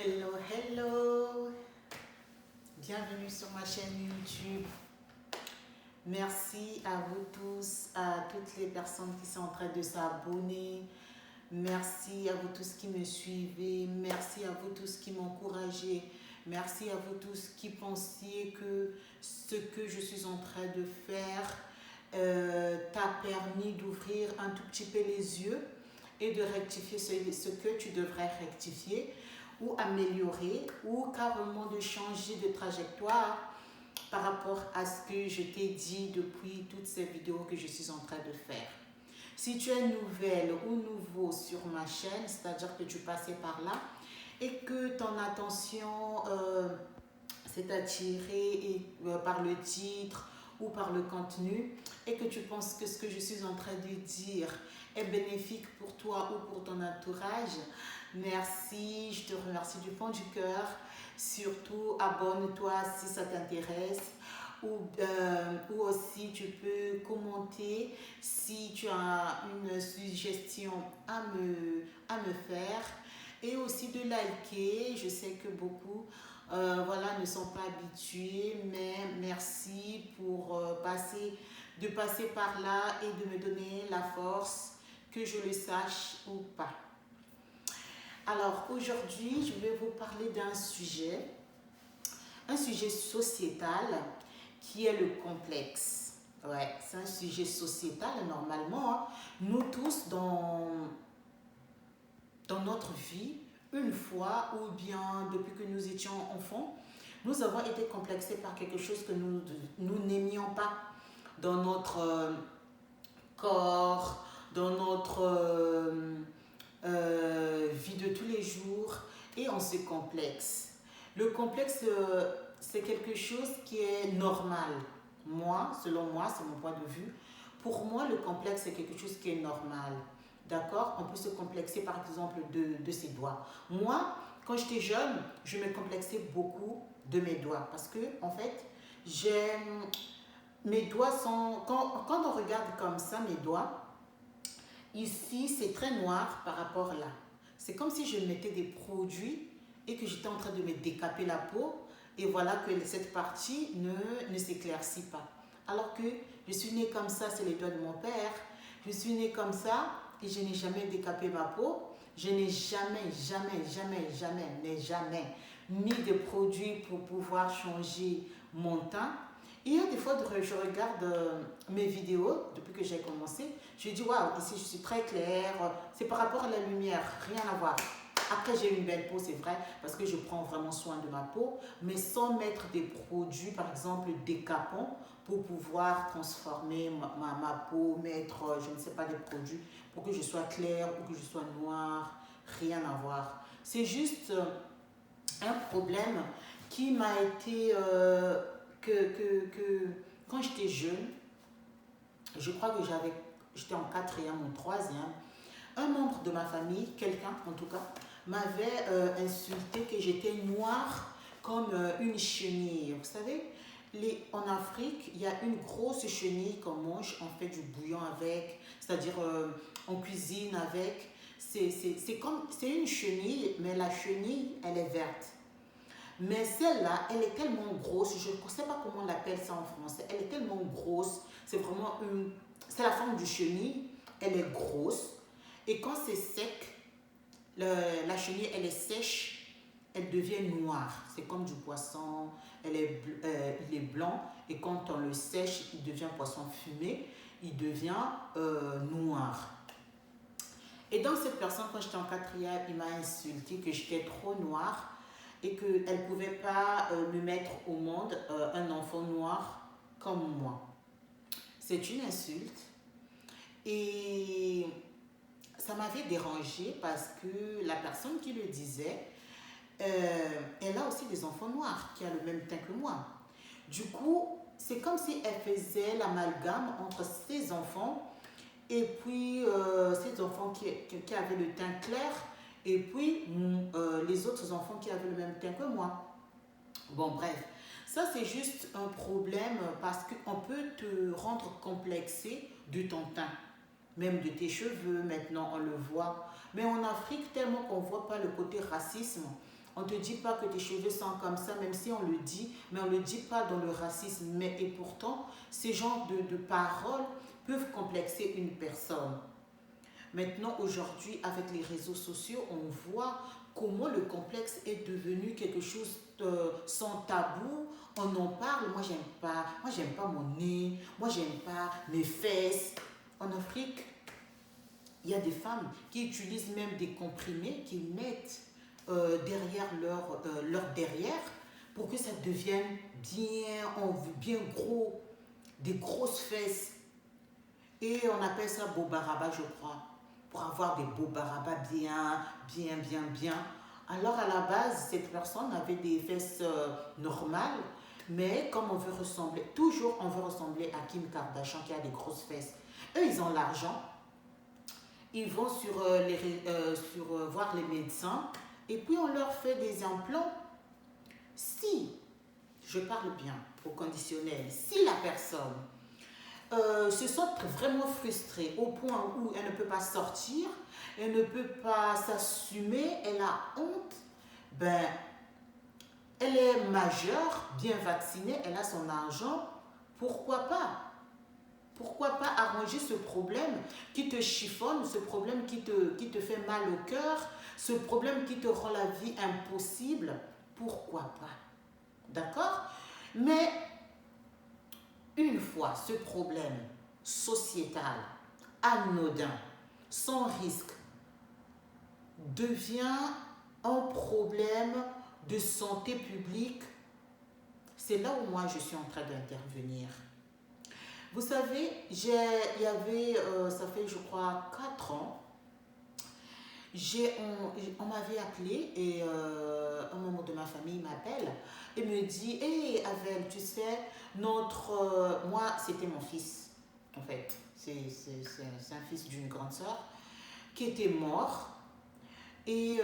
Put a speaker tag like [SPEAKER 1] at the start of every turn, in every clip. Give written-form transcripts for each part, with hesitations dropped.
[SPEAKER 1] Hello, hello! Bienvenue sur ma chaîne YouTube. Merci à vous tous, à toutes les personnes qui sont en train de s'abonner. Merci à vous tous qui me suivez. Merci à vous tous qui m'encouragez. Merci à vous tous qui pensiez que ce que je suis en train de faire t'a permis d'ouvrir un tout petit peu les yeux et de rectifier ce que tu devrais rectifier ou améliorer ou carrément de changer de trajectoire par rapport à ce que je t'ai dit depuis toutes ces vidéos que je suis en train de faire. Si tu es nouvelle ou nouveau sur ma chaîne, c'est-à-dire que tu passais par là et que ton attention s'est attirée par le titre ou par le contenu et que tu penses que ce que je suis en train de dire est bénéfique pour toi ou pour ton entourage, merci, je te remercie du fond du cœur. Surtout, abonne-toi si ça t'intéresse ou aussi tu peux commenter si tu as une suggestion à me faire et aussi de liker. Je sais que beaucoup voilà, ne sont pas habitués, mais merci pour de passer par là et de me donner la force, que je le sache ou pas. Alors aujourd'hui, je vais vous parler d'un sujet sociétal qui est le complexe. Ouais, c'est un sujet sociétal normalement. Hein. Nous tous dans notre vie, une fois ou bien depuis que nous étions enfants, nous avons été complexés par quelque chose que nous n'aimions pas dans notre corps, dans notre vie de tous les jours, et on se complexe. Le complexe, c'est quelque chose qui est normal. Moi, selon moi, c'est mon point de vue. Pour moi, le complexe, c'est quelque chose qui est normal. D'accord? On peut se complexer par exemple de ses doigts. Moi, quand j'étais jeune, je me complexais beaucoup de mes doigts parce que, en fait, mes doigts sont. Quand on regarde comme ça, mes doigts, ici, c'est très noir par rapport là. C'est comme si je mettais des produits et que j'étais en train de me décaper la peau. Et voilà que cette partie ne s'éclaircit pas. Alors que je suis née comme ça, c'est les doigts de mon père. Je suis née comme ça et je n'ai jamais décapé ma peau. Je n'ai jamais mis de produits pour pouvoir changer mon teint. Et il y a des fois, je regarde mes vidéos depuis que j'ai commencé. Je dis, waouh, ici je suis très claire. C'est par rapport à la lumière, rien à voir. Après, j'ai une belle peau, c'est vrai, parce que je prends vraiment soin de ma peau, mais sans mettre des produits, par exemple, décapants, pour pouvoir transformer ma peau, mettre, je ne sais pas, des produits pour que je sois claire ou que je sois noire. Rien à voir. C'est juste un problème qui m'a été... quand j'étais jeune, je crois que j'étais en quatrième ou troisième, un membre de ma famille, quelqu'un en tout cas, m'avait insulté que j'étais noire comme une chenille. Vous savez, en Afrique, il y a une grosse chenille qu'on mange, on fait du bouillon avec, c'est-à-dire on cuisine avec. C'est une chenille, mais la chenille, elle est verte. Mais celle-là, elle est tellement grosse, je ne sais pas comment on l'appelle ça en français, elle est tellement grosse, c'est vraiment c'est la forme du chenille, elle est grosse, et quand c'est sec, la chenille, elle est sèche, elle devient noire, c'est comme du poisson, il est blanc, et quand on le sèche, il devient poisson fumé, il devient noir. Et donc cette personne, quand j'étais en quatrième, il m'a insulté que j'étais trop noire, et qu'elle ne pouvait pas me mettre au monde un enfant noir comme moi. C'est une insulte et ça m'avait dérangée parce que la personne qui le disait, elle a aussi des enfants noirs qui ont le même teint que moi. Du coup, c'est comme si elle faisait l'amalgame entre ses enfants et puis ces enfants qui avaient le teint clair et puis les autres enfants qui avaient le même teint que moi. Bon, bref, ça c'est juste un problème parce qu'on peut te rendre complexé de ton teint, même de tes cheveux, maintenant on le voit. Mais en Afrique, tellement qu'on ne voit pas le côté racisme, On ne te dit pas que tes cheveux sont comme ça, même si on le dit, mais on ne le dit pas dans le racisme. Mais et pourtant, ces genres de paroles peuvent complexer une personne. Maintenant, aujourd'hui, avec les réseaux sociaux, on voit comment le complexe est devenu quelque chose sans tabou. On en parle. Moi, j'aime pas mon nez. Moi, j'aime pas mes fesses. En Afrique, il y a des femmes qui utilisent même des comprimés qu'ils mettent derrière leur derrière pour que ça devienne bien gros, des grosses fesses. Et on appelle ça bobaraba, je crois, pour avoir des bobarabas bien. Alors à la base, cette personne avait des fesses normales, mais comme on veut ressembler, toujours on veut ressembler à Kim Kardashian qui a des grosses fesses. Eux, ils ont l'argent, ils vont voir les médecins et puis on leur fait des implants. Si, je parle bien au conditionnel, si la personne se sent vraiment frustrée au point où elle ne peut pas sortir, elle ne peut pas s'assumer, elle a honte, ben, elle est majeure, bien vaccinée, elle a son argent, pourquoi pas? Pourquoi pas arranger ce problème qui te chiffonne, ce problème qui te fait mal au cœur, ce problème qui te rend la vie impossible? Pourquoi pas? D'accord? Mais une fois ce problème sociétal, anodin, sans risque, devient un problème de santé publique, c'est là où moi je suis en train d'intervenir. Vous savez, ça fait je crois 4 ans, on m'avait appelé et un membre de ma famille m'appelle et me dit: Hey Avel, tu sais, moi c'était mon fils en fait, c'est un fils d'une grande sœur qui était mort. Et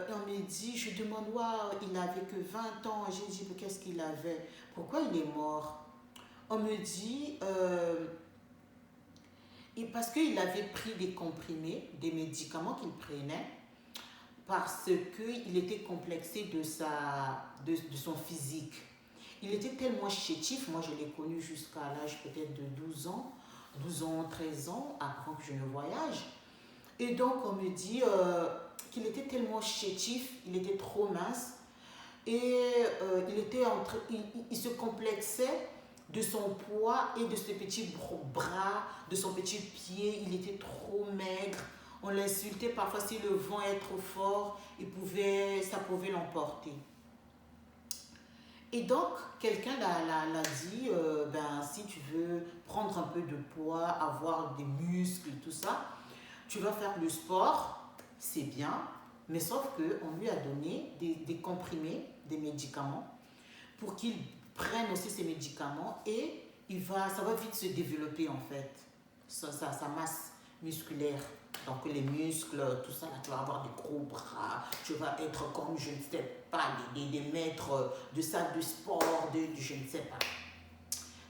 [SPEAKER 1] on me dit, je demande, waouh, il n'avait que 20 ans. J'ai dit, mais qu'est-ce qu'il avait? Pourquoi il est mort? On me dit, parce qu'il avait pris des comprimés, des médicaments qu'il prenait, parce qu'il était complexé de son physique. Il était tellement chétif, moi je l'ai connu jusqu'à l'âge peut-être de 12 ans, 13 ans, avant que je ne voyage. Et donc on me dit qu'il était tellement chétif, il était trop mince, et il se complexait de son poids et de ses petits bras, de son petit pied. Il était trop maigre. On l'insultait parfois si le vent est trop fort, ça pouvait l'emporter. Et donc, quelqu'un l'a dit, si tu veux prendre un peu de poids, avoir des muscles, tout ça, tu vas faire le sport, c'est bien, mais sauf qu'on lui a donné des comprimés, des médicaments, pour qu'il prenne aussi ces médicaments et ça va vite se développer en fait, sa masse musculaire. Donc les muscles, tout ça, là, tu vas avoir des gros bras, tu vas être comme, je ne sais pas, des maîtres de salle de sport, je ne sais pas.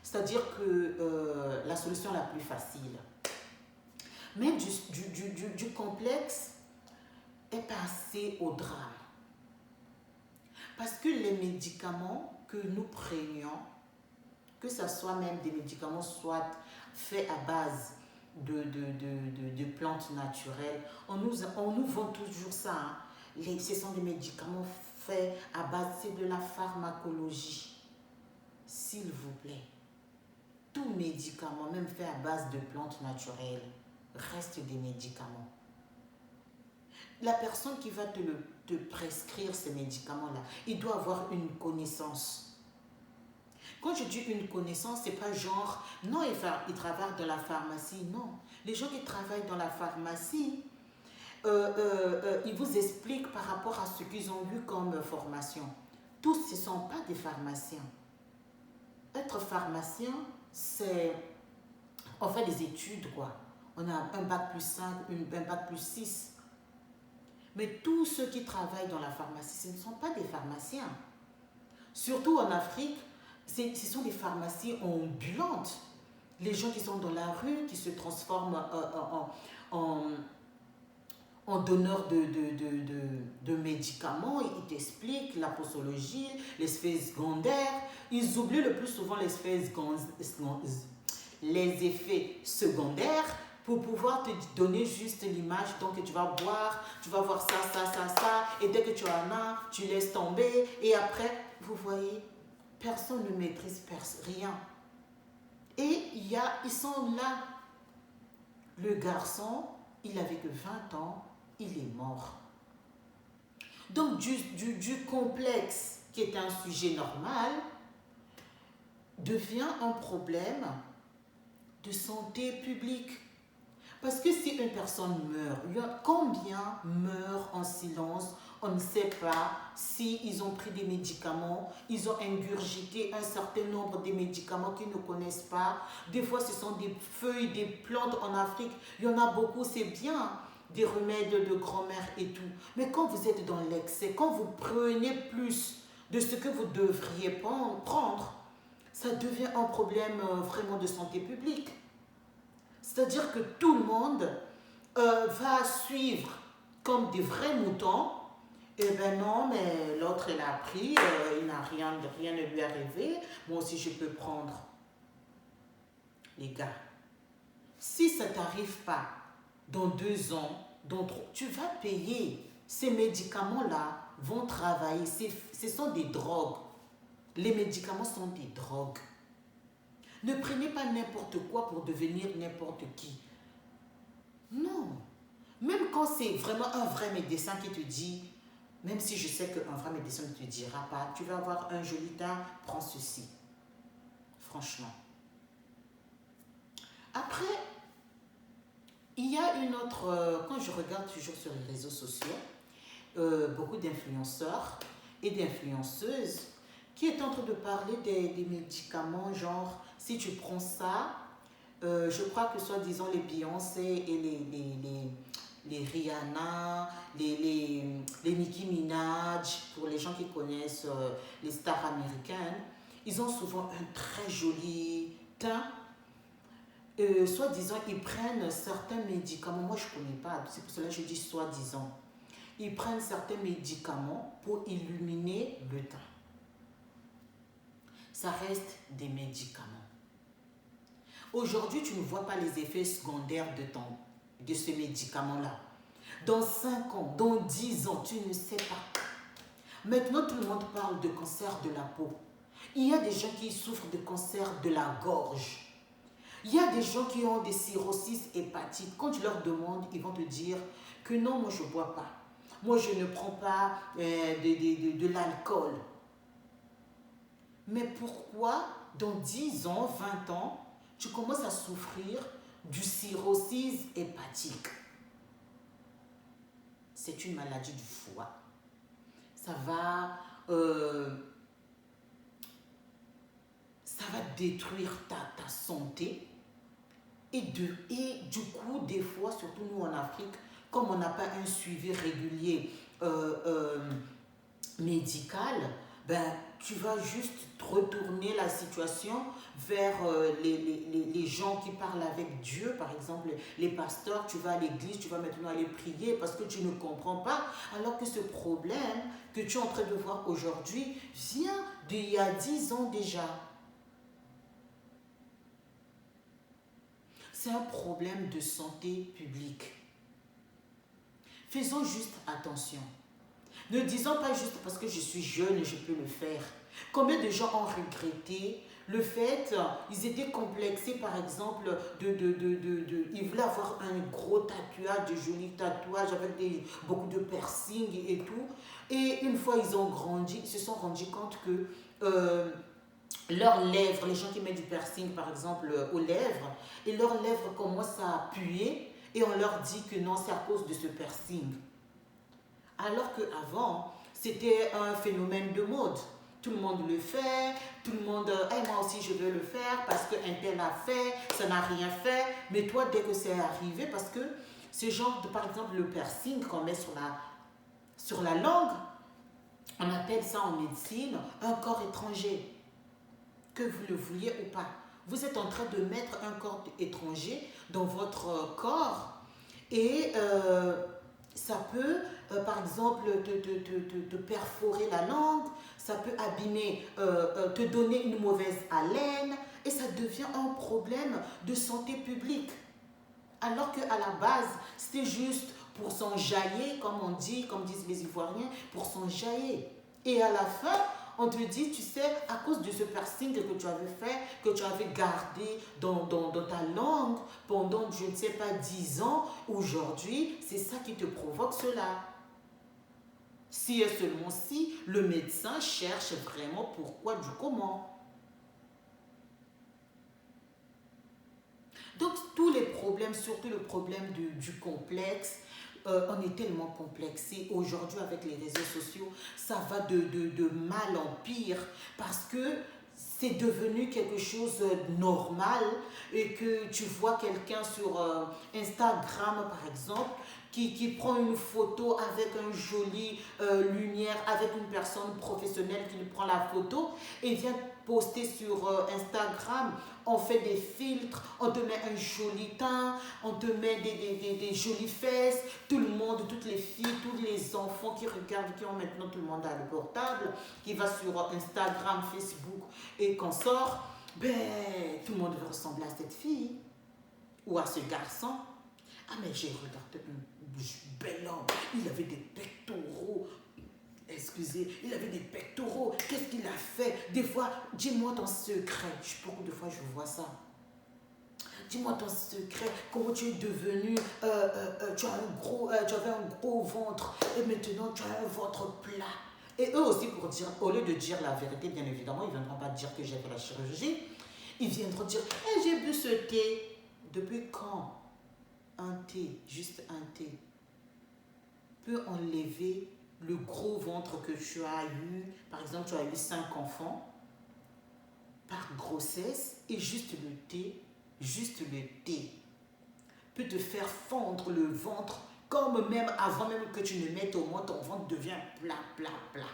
[SPEAKER 1] C'est-à-dire que la solution la plus facile, mais du complexe est passé au drame. Parce que les médicaments que nous prenions, que ce soit même des médicaments soit faits à base de plantes naturelles, on nous vend toujours ça. Hein. Ce sont des médicaments faits à base, c'est de la pharmacologie. S'il vous plaît, tout médicament, même fait à base de plantes naturelles, reste des médicaments. La personne qui va te prescrire ces médicaments-là, il doit avoir une connaissance. Quand je dis une connaissance, c'est pas genre, non, il travaille dans la pharmacie, non. Les gens qui travaillent dans la pharmacie, ils vous expliquent par rapport à ce qu'ils ont vu comme formation. Tous, ce ne sont pas des pharmaciens. Être pharmacien, c'est... On fait des études, quoi. On a un bac plus 5, un bac plus 6. Mais tous ceux qui travaillent dans la pharmacie, ce ne sont pas des pharmaciens. Surtout en Afrique, ce sont des pharmacies ambulantes. Les gens qui sont dans la rue, qui se transforment en donneur de médicaments, ils t'expliquent la posologie, l'effet secondaire. Ils oublient le plus souvent les effets secondaires pour pouvoir te donner juste l'image. Donc tu vas boire, tu vas voir ça, et dès que tu en as, tu laisses tomber. Et après, vous voyez, personne ne maîtrise rien. Et ils sont là. Le garçon, il avait que 20 ans, il est mort. Donc du complexe qui est un sujet normal devient un problème de santé publique. Parce que si une personne meurt, combien meurent en silence? On ne sait pas s'ils ont pris des médicaments, ils ont ingurgité un certain nombre de médicaments qu'ils ne connaissent pas. Des fois, ce sont des feuilles, des plantes en Afrique. Il y en a beaucoup, c'est bien, des remèdes de grand-mère et tout. Mais quand vous êtes dans l'excès, quand vous prenez plus de ce que vous devriez prendre, ça devient un problème vraiment de santé publique. C'est-à-dire que tout le monde va suivre comme des vrais moutons. Eh ben non, mais l'autre, elle a pris, il n'a rien ne lui est arrivé. Moi aussi, je peux prendre. Les gars, si ça ne t'arrive pas dans 2 ans, tu vas payer. Ces médicaments-là vont travailler. Ce sont des drogues. Les médicaments sont des drogues. Ne prenez pas n'importe quoi pour devenir n'importe qui. Non. Même quand c'est vraiment un vrai médecin qui te dit, même si je sais qu'un vrai médecin ne te dira pas, tu vas avoir un joli teint, prends ceci. Franchement. Après, il y a une autre, quand je regarde toujours sur les réseaux sociaux, beaucoup d'influenceurs et d'influenceuses qui est en train de parler des médicaments, genre, si tu prends ça, je crois que soi-disant les Beyoncé et les Rihanna, les Nicki Minaj, pour les gens qui connaissent les stars américaines, ils ont souvent un très joli teint. Soi-disant, ils prennent certains médicaments. Moi, je ne connais pas, c'est pour cela que je dis soi-disant. Ils prennent certains médicaments pour illuminer le teint. Ça reste des médicaments. Aujourd'hui, tu ne vois pas les effets secondaires de ce médicament-là. Dans 5 ans, dans 10 ans, tu ne sais pas. Maintenant, tout le monde parle de cancer de la peau. Il y a des gens qui souffrent de cancer de la gorge. Il y a des gens qui ont des cirrhosis hépatiques. Quand tu leur demandes, ils vont te dire que non, moi je ne bois pas. Moi, je ne prends pas de l'alcool. Mais pourquoi, dans 10 ans, 20 ans, tu commences à souffrir du cirrhosis hépatique? C'est une maladie du foie. Ça va détruire ta santé. Et du coup, des fois, surtout nous en Afrique, comme on n'a pas un suivi régulier médical, ben, tu vas juste retourner la situation vers les gens qui parlent avec Dieu, par exemple les pasteurs. Tu vas à l'église, tu vas maintenant aller prier parce que tu ne comprends pas, alors que ce problème que tu es en train de voir aujourd'hui vient d'il y a 10 ans déjà. C'est un problème de santé publique. Faisons juste attention. Ne disons pas juste parce que je suis jeune et je peux le faire. Combien de gens ont regretté le fait, ils étaient complexés par exemple, ils voulaient avoir un gros tatouage, de jolis tatouages avec beaucoup de piercings et tout. Et une fois ils ont grandi, ils se sont rendus compte que leurs lèvres, les gens qui mettent du piercing par exemple aux lèvres, et leurs lèvres commencent à puer et on leur dit que non, c'est à cause de ce piercing. Alors qu'avant, c'était un phénomène de mode. Tout le monde le fait, tout le monde, hey, moi aussi je veux le faire parce qu'un tel a fait, ça n'a rien fait. Mais toi, dès que c'est arrivé, parce que ce genre de, par exemple, le piercing qu'on met sur la langue, on appelle ça en médecine un corps étranger. Que vous le vouliez ou pas. Vous êtes en train de mettre un corps étranger dans votre corps et ça peut, par exemple, te perforer la langue, ça peut abîmer, te donner une mauvaise haleine, et ça devient un problème de santé publique. Alors qu'à la base, c'était juste pour s'enjailler, comme on dit, comme disent les Ivoiriens, pour s'enjailler. Et à la fin, on te dit, tu sais, à cause de ce piercing que tu avais fait, que tu avais gardé dans ta langue pendant, je ne sais pas, 10 ans, aujourd'hui, c'est ça qui te provoque cela. Si et seulement si le médecin cherche vraiment pourquoi du comment. Donc, tous les problèmes, surtout le problème du complexe, on est tellement complexé aujourd'hui avec les réseaux sociaux, ça va de mal en pire parce que c'est devenu quelque chose de normal et que tu vois quelqu'un sur Instagram, par exemple, qui prend une photo avec une jolie lumière, avec une personne professionnelle qui lui prend la photo et vient poster sur Instagram. On fait des filtres, on te met un joli teint, on te met des jolies fesses, tout le monde, toutes les filles, tous les enfants qui regardent, qui ont maintenant tout le monde à le portable, qui va sur Instagram, Facebook et qu'on sort, ben, tout le monde veut ressembler à cette fille ou à ce garçon. Ah mais j'ai regardé un bel homme, il avait des pectoraux. Excusez, il avait des pectoraux. Qu'est-ce qu'il a fait? Des fois, dis-moi ton secret. Beaucoup de fois, je vois ça. Dis-moi ton secret. Comment tu es devenu. Tu avais un gros ventre. Et maintenant, tu as un ventre plat. Et eux aussi, pour dire, au lieu de dire la vérité, bien évidemment, ils ne viendront pas dire que j'ai fait la chirurgie. Ils viendront dire, j'ai bu ce thé. Depuis quand un thé, juste un thé, peut enlever le gros ventre que tu as eu, par exemple, tu as eu 5 enfants par grossesse et juste le thé peut te faire fondre le ventre comme même avant même que tu ne mettes au moins ton ventre devient plat, plat, plat.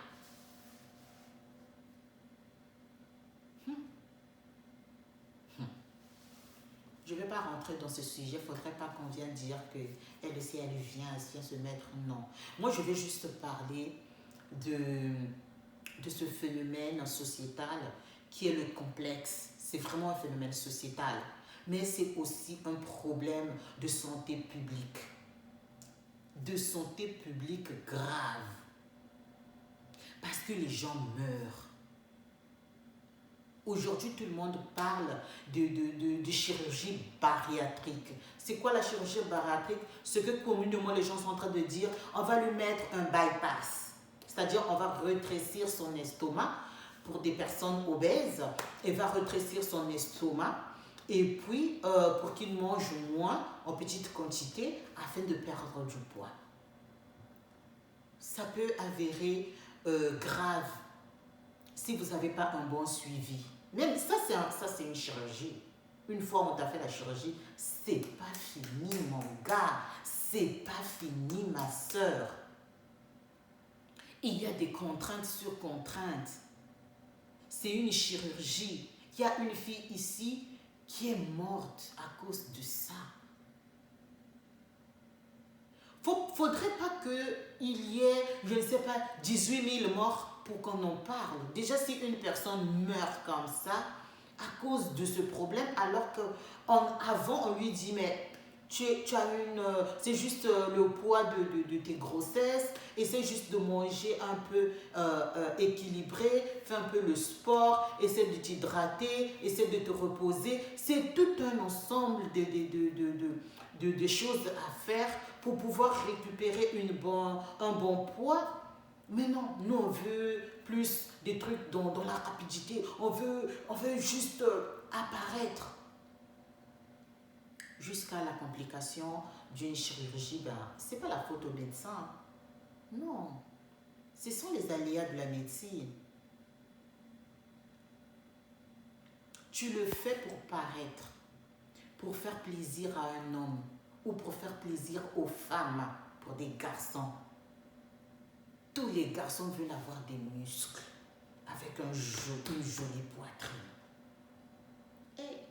[SPEAKER 1] Je ne vais pas rentrer dans ce sujet, il ne faudrait pas qu'on vienne dire qu'elle aussi, elle vient se mettre. Non. Moi, je vais juste parler de ce phénomène sociétal qui est le complexe. C'est vraiment un phénomène sociétal. Mais c'est aussi un problème de santé publique. De santé publique grave. Parce que les gens meurent. Aujourd'hui, tout le monde parle de chirurgie bariatrique. C'est quoi la chirurgie bariatrique? Ce que communément les gens sont en train de dire, on va lui mettre un bypass. C'est-à-dire, on va rétrécir son estomac pour des personnes obèses. Et va rétrécir son estomac. Et puis, pour qu'il mange moins, en petite quantité, afin de perdre du poids. Ça peut avérer grave si vous n'avez pas un bon suivi. Même ça, c'est une chirurgie. Une fois on t'a fait la chirurgie, c'est pas fini, mon gars. C'est pas fini, ma soeur. Il y a des contraintes sur contraintes. C'est une chirurgie. Il y a une fille ici qui est morte à cause de ça. Faudrait pas qu'il y ait, je ne sais pas, 18 000 morts pour qu'on en parle. Déjà, si une personne meurt comme ça, à cause de ce problème, alors qu'avant, on lui dit, mais tu as c'est juste le poids de tes grossesses, essaie juste de manger un peu équilibré, fais un peu le sport, essaie de t'hydrater, essaie de te reposer. C'est tout un ensemble de choses à faire pour pouvoir récupérer un bon poids. Mais non, nous on veut plus des trucs dans la rapidité. On veut juste apparaître. Jusqu'à la complication d'une chirurgie, ce n'est pas la faute au médecin. Non, ce sont les aléas de la médecine. Tu le fais pour paraître, pour faire plaisir à un homme ou pour faire plaisir aux femmes, pour des garçons. Tous les garçons veulent avoir des muscles avec une jolie poitrine. Et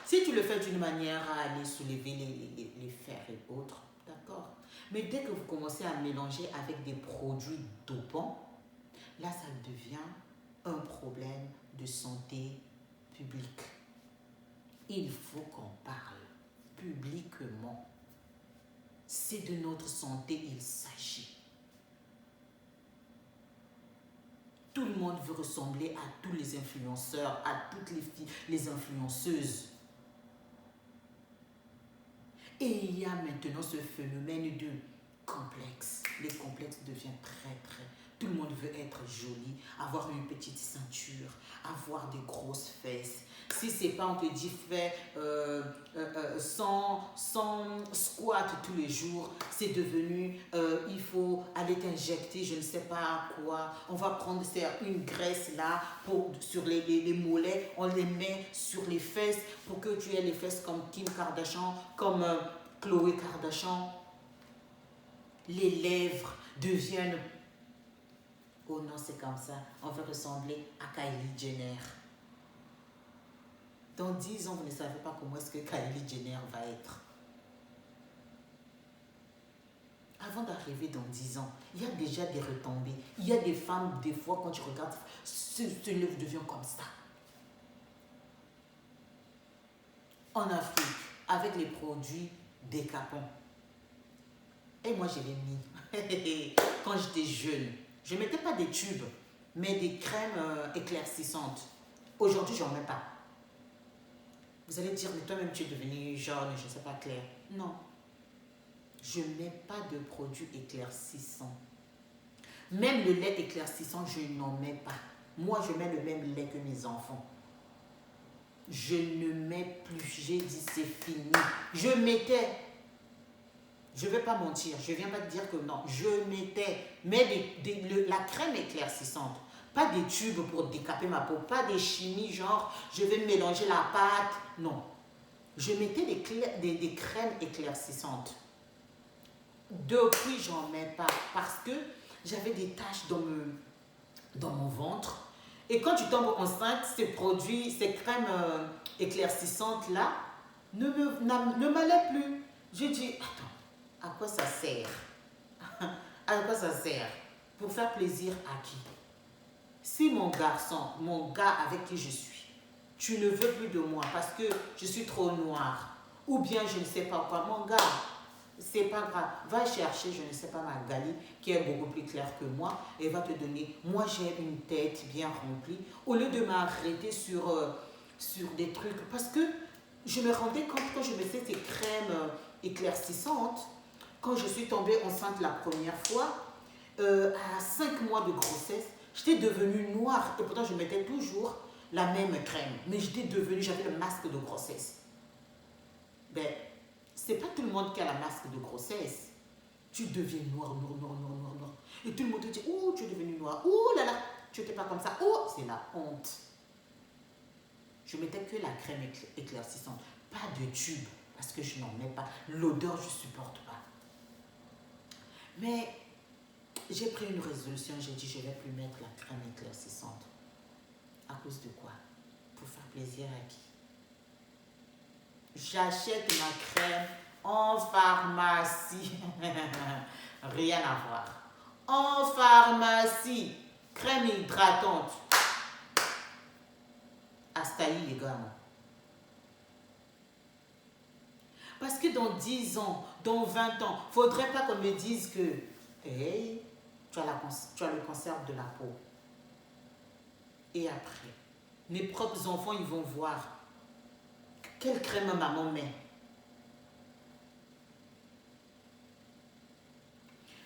[SPEAKER 1] si tu le fais d'une manière à aller soulever les fers et autres, d'accord. Mais dès que vous commencez à mélanger avec des produits dopants, là, ça devient un problème de santé publique. Il faut qu'on parle publiquement. C'est de notre santé il s'agit. Tout le monde veut ressembler à tous les influenceurs, à toutes les filles, les influenceuses. Et il y a maintenant ce phénomène de complexe. Les complexes deviennent très. Tout le monde veut être joli, avoir une petite ceinture, avoir des grosses fesses. Si c'est pas, on te dit fais 100 squats tous les jours, c'est devenu, il faut aller t'injecter, je ne sais pas quoi. On va prendre une graisse là sur les mollets, on les met sur les fesses pour que tu aies les fesses comme Kim Kardashian, comme Khloé Kardashian. Les lèvres deviennent... Oh non, c'est comme ça. On veut ressembler à Kylie Jenner. Dans 10 ans, vous ne savez pas comment est-ce que Kylie Jenner va être. Avant d'arriver dans 10 ans, il y a déjà des retombées. Il y a des femmes, des fois, quand tu regardes, ce lèvre devient comme ça. En Afrique, avec les produits décapants. Et moi, je l'ai mis. Quand j'étais jeune, je ne mettais pas des tubes, mais des crèmes éclaircissantes. Aujourd'hui, je n'en mets pas. Vous allez dire, mais toi-même, tu es devenue jaune, je ne sais pas, clair. Non. Je ne mets pas de produits éclaircissants. Même le lait éclaircissant, je n'en mets pas. Moi, je mets le même lait que mes enfants. Je ne mets plus. J'ai dit, c'est fini. Je mettais... Je ne vais pas mentir, je ne viens pas te dire que non. Je mettais la crème éclaircissante. Pas des tubes pour décaper ma peau, pas des chimies genre je vais mélanger la pâte. Non. Je mettais des crèmes éclaircissantes. Depuis, j'en mets pas parce que j'avais des taches dans mon ventre. Et quand tu tombes enceinte, ces produits, ces crèmes éclaircissantes-là ne m'allaient plus. J'ai dit, attends. À quoi ça sert? À quoi ça sert? Pour faire plaisir à qui? Si mon garçon, mon gars avec qui je suis, tu ne veux plus de moi parce que je suis trop noire, ou bien je ne sais pas quoi, mon gars, c'est pas grave, va chercher, je ne sais pas, ma Gali, qui est beaucoup plus claire que moi, et va te donner, moi j'ai une tête bien remplie, au lieu de m'arrêter sur des trucs, parce que je me rendais compte quand je me faisais ces crèmes éclaircissantes, quand je suis tombée enceinte la première fois, à 5 mois de grossesse, j'étais devenue noire. Et pourtant, je mettais toujours la même crème. Mais j'avais le masque de grossesse. Ben, c'est pas tout le monde qui a la masque de grossesse. Tu deviens noire. Et tout le monde te dit, oh, tu es devenue noire. Oh là là, tu n'étais pas comme ça. Oh, c'est la honte. Je mettais que la crème éclaircissante. Pas de tube, parce que je n'en mets pas. L'odeur, je ne supporte pas. Mais j'ai pris une résolution, j'ai dit je ne vais plus mettre la crème éclaircissante. À cause de quoi? Pour faire plaisir à qui? J'achète ma crème en pharmacie. Rien à voir. En pharmacie, crème hydratante. Astaï les gars. Parce que dans 10 ans, dans 20 ans, il ne faudrait pas qu'on me dise que hey, tu as le cancer de la peau. Et après, mes propres enfants, ils vont voir quelle crème maman met.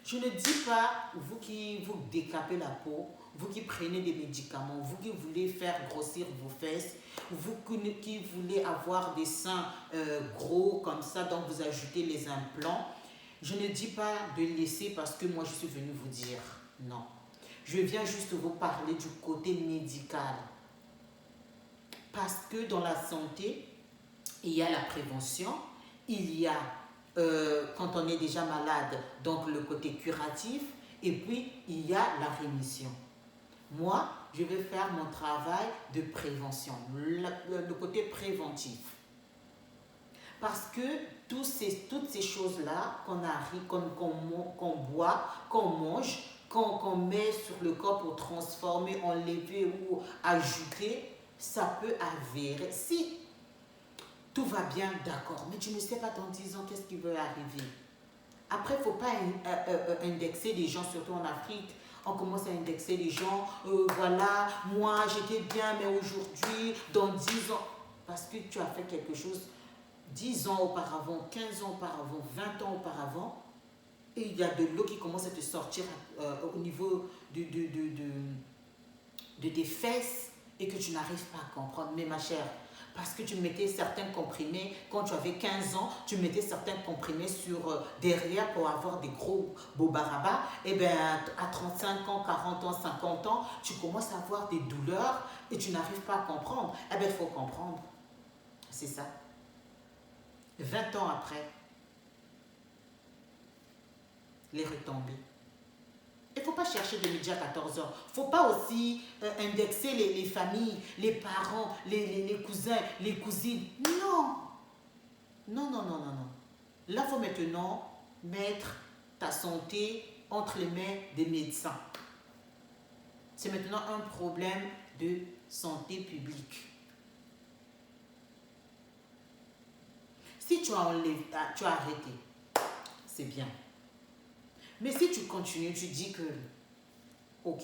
[SPEAKER 1] Je ne dis pas, vous qui vous décapez la peau, vous qui prenez des médicaments, vous qui voulez faire grossir vos fesses, vous qui voulez avoir des seins gros comme ça, donc vous ajoutez les implants. Je ne dis pas de laisser parce que moi je suis venue vous dire non. Je viens juste vous parler du côté médical. Parce que dans la santé, il y a la prévention, il y a quand on est déjà malade, donc le côté curatif, et puis il y a la rémission. Moi, je vais faire mon travail de prévention, le côté préventif. Parce que toutes ces choses-là qu'on arrive, qu'on boit, qu'on mange, qu'on met sur le corps pour transformer, enlever ou ajouter, ça peut avérer. Si tout va bien, d'accord, mais tu ne sais pas dans 10 ans qu'est-ce qui va arriver. Après, il ne faut pas indexer les gens, surtout en Afrique. On commence à indexer les gens. Voilà, moi j'étais bien, mais aujourd'hui, dans 10 ans, parce que tu as fait quelque chose 10 ans auparavant, 15 ans auparavant, 20 ans auparavant, et il y a de l'eau qui commence à te sortir au niveau de tes fesses et que tu n'arrives pas à comprendre. Mais ma chère, parce que tu mettais certains comprimés, quand tu avais 15 ans, tu mettais certains comprimés sur derrière pour avoir des gros beaux barabas, et bien à 35 ans, 40 ans, 50 ans, tu commences à avoir des douleurs et tu n'arrives pas à comprendre. Eh bien, il faut comprendre. C'est ça. 20 ans après, les retombées. Il ne faut pas chercher de midi à 14 heures. Il ne faut pas aussi indexer les familles, les parents, les cousins, les cousines. Non. Non, non, non, non, non. Là, il faut maintenant mettre ta santé entre les mains des médecins. C'est maintenant un problème de santé publique. Si tu as arrêté, c'est bien. Mais si tu continues, tu dis que, ok.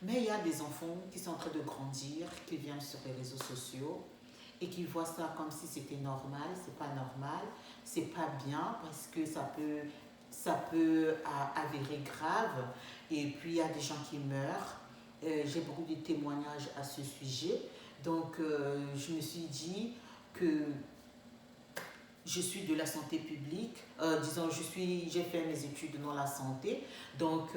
[SPEAKER 1] Mais il y a des enfants qui sont en train de grandir, qui viennent sur les réseaux sociaux et qui voient ça comme si c'était normal. C'est pas normal, c'est pas bien parce que ça peut avérer grave. Et puis il y a des gens qui meurent. J'ai beaucoup de témoignages à ce sujet. Donc je me suis dit que je suis de la santé publique, disons, j'ai fait mes études dans la santé, donc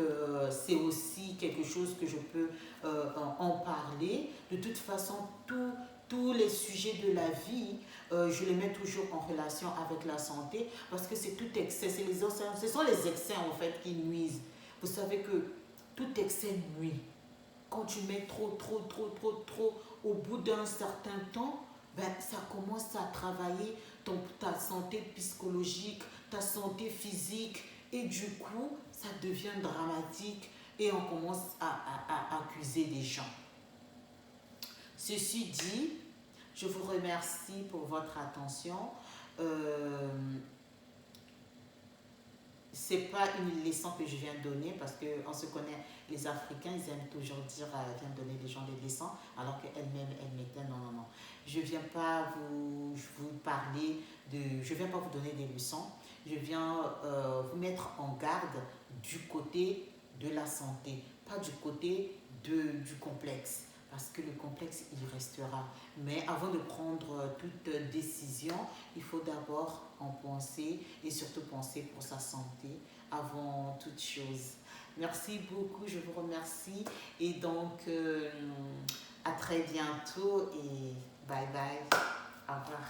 [SPEAKER 1] c'est aussi quelque chose que je peux en parler. De toute façon, tous les sujets de la vie, je les mets toujours en relation avec la santé, parce que c'est tout excès, ce sont les excès en fait qui nuisent. Vous savez que tout excès nuit. Quand tu mets trop, au bout d'un certain temps, ben, ça commence à travailler ta santé psychologique, ta santé physique, et du coup, ça devient dramatique et on commence à accuser les gens. Ceci dit, je vous remercie pour votre attention. C'est pas une leçon que je viens de donner parce qu'on se connaît, les Africains, ils aiment toujours dire viens donner les gens des leçons alors qu'elles-mêmes, elles m'éteignent. Non, non, non. Je viens pas vous parler je viens pas vous donner des leçons. Je viens vous mettre en garde du côté de la santé, pas du côté du complexe. Parce que le complexe, il restera. Mais avant de prendre toute décision, il faut d'abord en penser et surtout penser pour sa santé avant toute chose. Merci beaucoup, je vous remercie. Et donc, à très bientôt et bye bye. Au revoir.